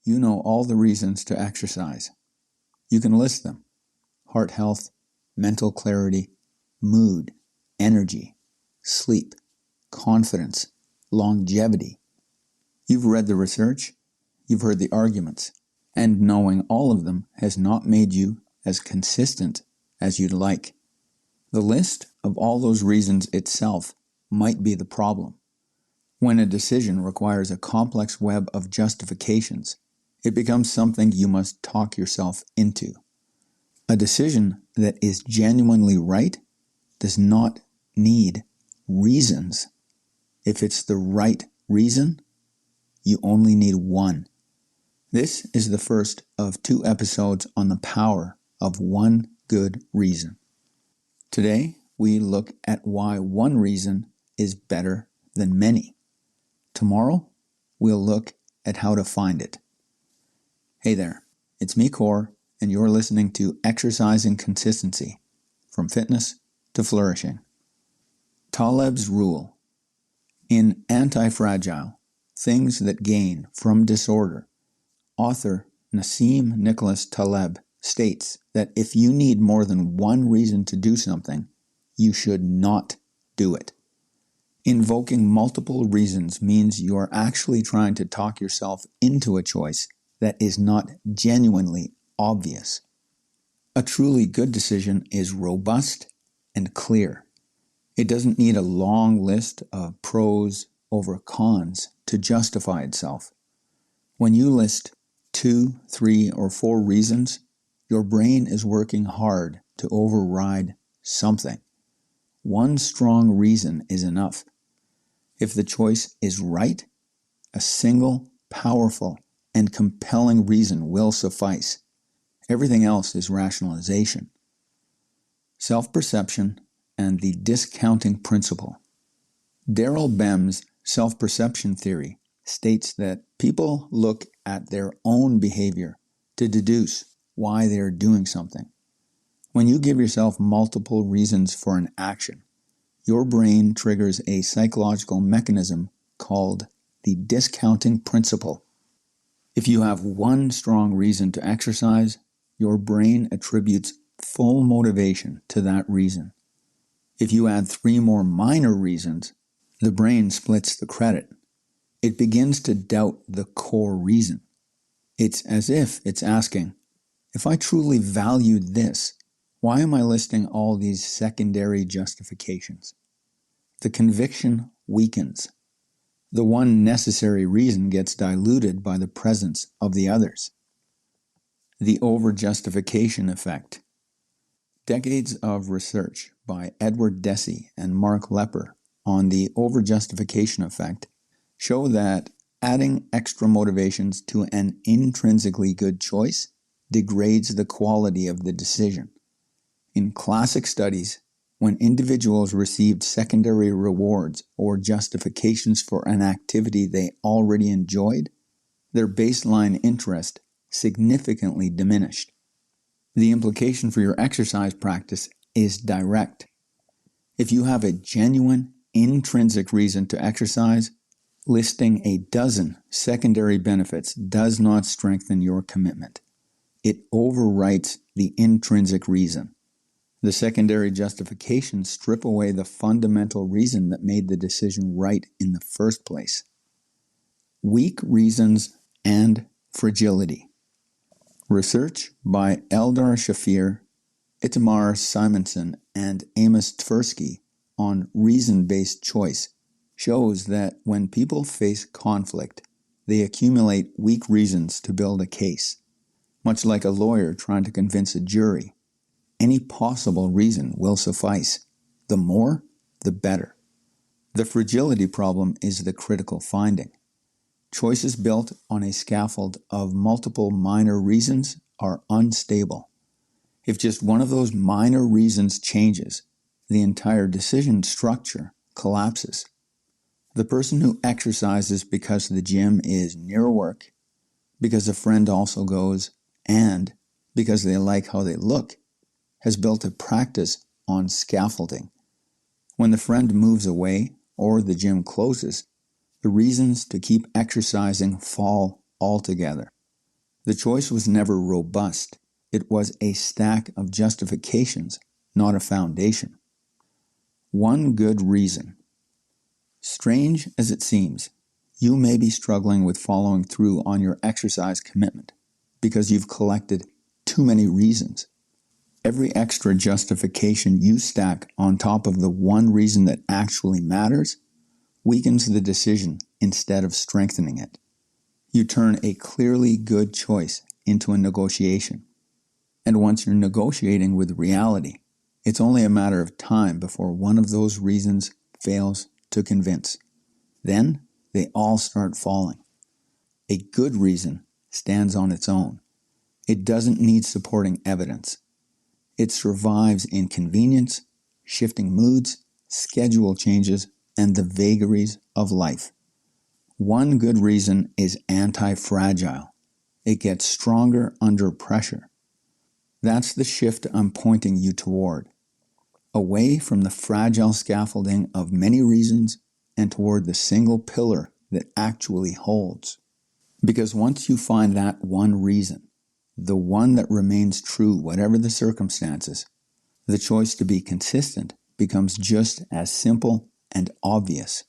You know all the reasons to exercise. You can list them: heart health, mental clarity, mood, energy, sleep, confidence, longevity. You've read the research, you've heard the arguments, and knowing all of them has not made you as consistent as you'd like. The list of all those reasons itself might be the problem. When a decision requires a complex web of justifications, it becomes something you must talk yourself into. A decision that is genuinely right does not need reasons. If it's the right reason, you only need one. This is the first of 2 episodes on the power of one good reason. Today, we look at why one reason is better than many. Tomorrow, we'll look at how to find it. Hey there, it's me, Core, and you're listening to Exercising Consistency, from fitness to flourishing. Taleb's rule. In Antifragile, Things That Gain from Disorder, author Nassim Nicholas Taleb states that if you need more than one reason to do something, you should not do it. Invoking multiple reasons means you are actually trying to talk yourself into a choice that is not genuinely obvious. A truly good decision is robust and clear. It doesn't need a long list of pros over cons to justify itself. When you list 2, 3, or 4 reasons, your brain is working hard to override something. One strong reason is enough. If the choice is right, a single, powerful, and compelling reason will suffice. Everything else is rationalization. Self-perception and the discounting principle. Daryl Bem's self-perception theory states that people look at their own behavior to deduce why they are doing something. When you give yourself multiple reasons for an action, your brain triggers a psychological mechanism called the discounting principle. If you have one strong reason to exercise, your brain attributes full motivation to that reason. If you add 3 more minor reasons, the brain splits the credit. It begins to doubt the core reason. It's as if it's asking, if I truly valued this, why am I listing all these secondary justifications? The conviction weakens. The one necessary reason gets diluted by the presence of the others. The over-justification effect. Decades of research by Edward Deci and Mark Lepper on the over-justification effect show that adding extra motivations to an intrinsically good choice degrades the quality of the decision. In classic studies, when individuals received secondary rewards or justifications for an activity they already enjoyed, their baseline interest significantly diminished. The implication for your exercise practice is direct. If you have a genuine, intrinsic reason to exercise, listing a dozen secondary benefits does not strengthen your commitment. It overwrites the intrinsic reason. The secondary justifications strip away the fundamental reason that made the decision right in the first place. Weak reasons and fragility. Research by Eldar Shafir, Itamar Simonson, and Amos Tversky on reason-based choice shows that when people face conflict, they accumulate weak reasons to build a case. Much like a lawyer trying to convince a jury, any possible reason will suffice. The more, the better. The fragility problem is the critical finding. Choices built on a scaffold of multiple minor reasons are unstable. If just one of those minor reasons changes, the entire decision structure collapses. The person who exercises because the gym is near work, because a friend also goes, and because they like how they look, has built a practice on scaffolding. When the friend moves away or the gym closes, the reasons to keep exercising fall altogether. The choice was never robust. It was a stack of justifications, not a foundation. One good reason. Strange as it seems, you may be struggling with following through on your exercise commitment because you've collected too many reasons. Every extra justification you stack on top of the one reason that actually matters weakens the decision instead of strengthening it. You turn a clearly good choice into a negotiation. And once you're negotiating with reality, it's only a matter of time before one of those reasons fails to convince. Then they all start falling. A good reason stands on its own. It doesn't need supporting evidence. It survives inconvenience, shifting moods, schedule changes, and the vagaries of life. One good reason is antifragile. It gets stronger under pressure. That's the shift I'm pointing you toward. Away from the fragile scaffolding of many reasons and toward the single pillar that actually holds. Because once you find that one reason, the one that remains true whatever the circumstances, the choice to be consistent becomes just as simple and obvious.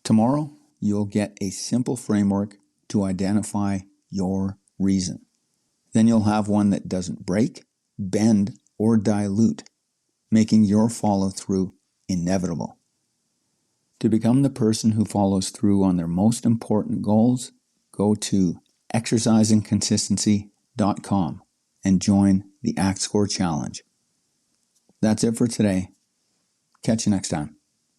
Tomorrow, you'll get a simple framework to identify your reason. Then you'll have one that doesn't break, bend, or dilute, making your follow-through inevitable. To become the person who follows through on their most important goals, go to exercisingconsistency.com and join the Act Score Challenge. That's it for today. Catch you next time.